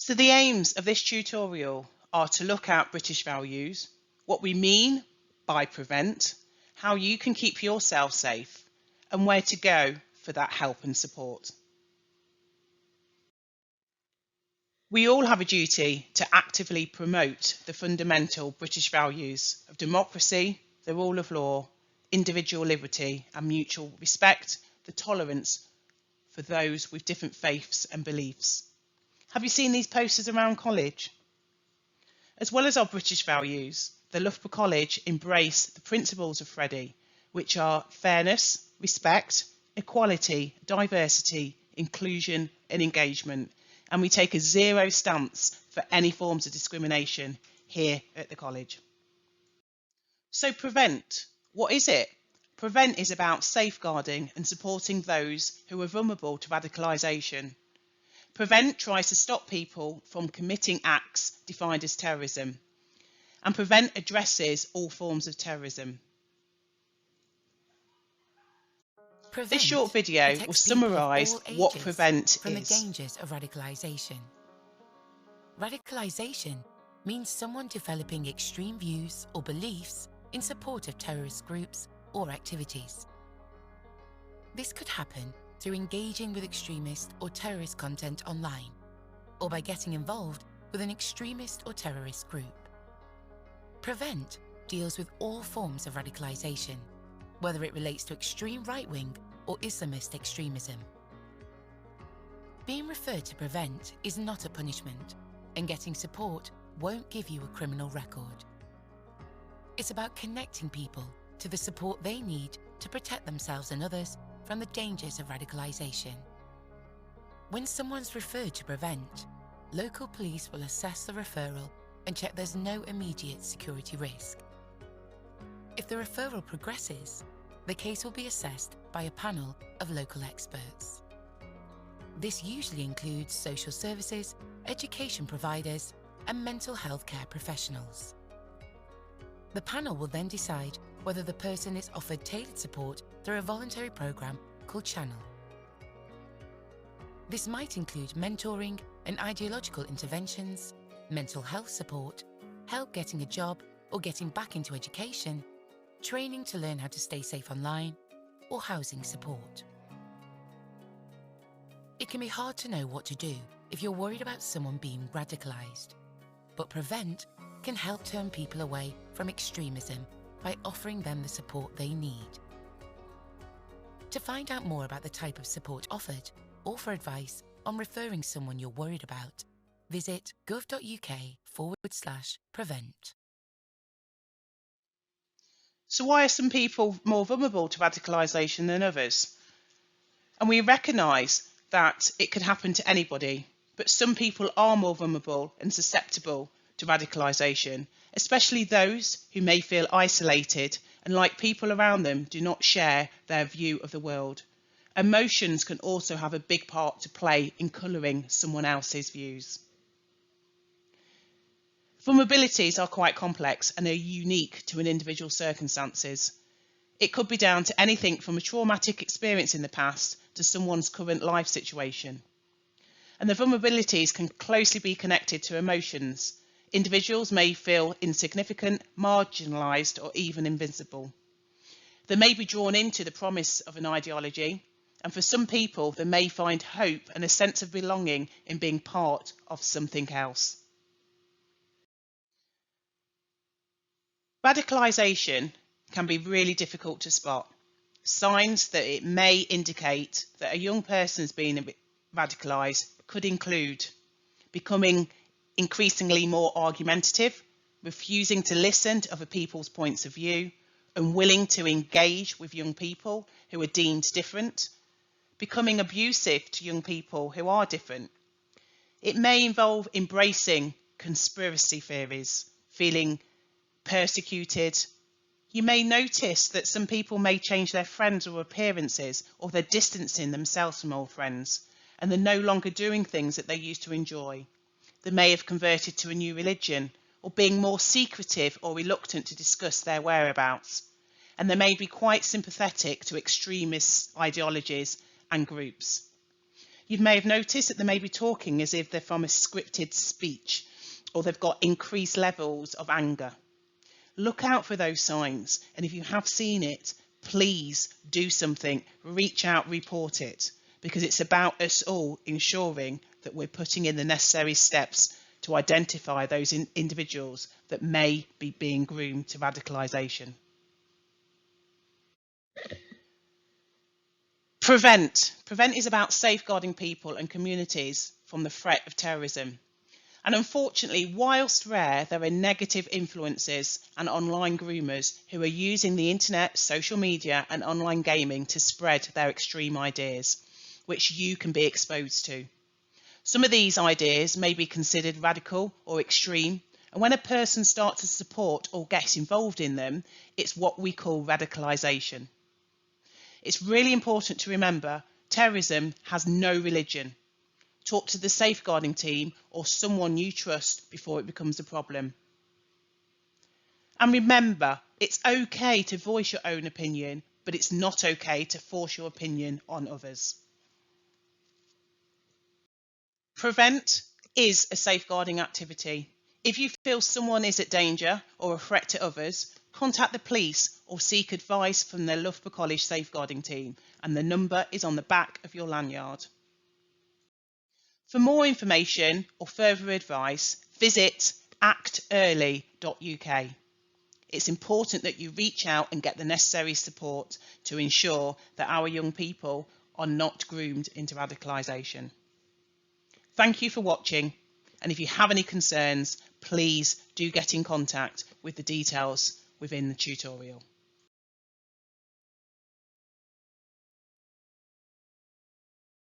So the aims of this tutorial are to look at British values, what we mean by prevent, how you can keep yourself safe, and where to go for that help and support. We all have a duty to actively promote the fundamental British values of democracy, the rule of law, individual liberty and mutual respect, the tolerance for those with different faiths and beliefs. Have you seen these posters around college? As well as our British values, the Loughborough College embrace the principles of Freddie, which are fairness, respect, equality, diversity, inclusion and engagement. And we take a zero stance for any forms of discrimination here at the college. So prevent, what is it? Prevent is about safeguarding and supporting those who are vulnerable to radicalisation. Prevent tries to stop people from committing acts defined as terrorism. And Prevent addresses all forms of terrorism. This short video will summarise what Prevent from is. The dangers of radicalisation. Radicalisation means someone developing extreme views or beliefs in support of terrorist groups or activities. This could happen through engaging with extremist or terrorist content online, or by getting involved with an extremist or terrorist group. Prevent deals with all forms of radicalisation, whether it relates to extreme right-wing or Islamist extremism. Being referred to Prevent is not a punishment, and getting support won't give you a criminal record. It's about connecting people to the support they need to protect themselves and others from the dangers of radicalisation. When someone's referred to Prevent, local police will assess the referral and check there's no immediate security risk. If the referral progresses, the case will be assessed by a panel of local experts. This usually includes social services, education providers, and mental health care professionals. The panel will then decide whether the person is offered tailored support through a voluntary programme called Channel. This might include mentoring and ideological interventions, mental health support, help getting a job or getting back into education, training to learn how to stay safe online, or housing support. It can be hard to know what to do if you're worried about someone being radicalised, but Prevent can help turn people away from extremism by offering them the support they need. To find out more about the type of support offered, or for advice on referring someone you're worried about, visit gov.uk/prevent. So why are some people more vulnerable to radicalisation than others? And we recognise that it could happen to anybody, but some people are more vulnerable and susceptible to radicalisation, especially those who may feel isolated and like people around them do not share their view of the world. Emotions can also have a big part to play in colouring someone else's views. Vulnerabilities are quite complex and are unique to an individual's circumstances. It could be down to anything from a traumatic experience in the past to someone's current life situation. And the vulnerabilities can closely be connected to emotions. Individuals may feel insignificant, marginalised, or even invincible. They may be drawn into the promise of an ideology, and for some people, they may find hope and a sense of belonging in being part of something else. Radicalisation can be really difficult to spot. Signs that it may indicate that a young person is being radicalised could include becoming increasingly more argumentative, refusing to listen to other people's points of view, unwilling to engage with young people who are deemed different, becoming abusive to young people who are different. It may involve embracing conspiracy theories, feeling persecuted. You may notice that some people may change their friends or appearances, or they're distancing themselves from old friends, and they're no longer doing things that they used to enjoy. They may have converted to a new religion, or being more secretive or reluctant to discuss their whereabouts. And they may be quite sympathetic to extremist ideologies and groups. You may have noticed that they may be talking as if they're from a scripted speech, or they've got increased levels of anger. Look out for those signs, and if you have seen it, please do something, reach out, report it, because it's about us all ensuring that we're putting in the necessary steps to identify those individuals that may be being groomed to radicalisation. Prevent is about safeguarding people and communities from the threat of terrorism. And unfortunately, whilst rare, there are negative influences and online groomers who are using the internet, social media and online gaming to spread their extreme ideas, which you can be exposed to. Some of these ideas may be considered radical or extreme, and when a person starts to support or gets involved in them, it's what we call radicalisation. It's really important to remember terrorism has no religion. Talk to the safeguarding team or someone you trust before it becomes a problem. And remember, it's okay to voice your own opinion, but it's not okay to force your opinion on others. Prevent is a safeguarding activity. If you feel someone is at danger or a threat to others, contact the police or seek advice from the Loughborough College safeguarding team, and the number is on the back of your lanyard. For more information or further advice, visit actearly.uk. It's important that you reach out and get the necessary support to ensure that our young people are not groomed into radicalisation. Thank you for watching, and if you have any concerns, please do get in contact with the details within the tutorial.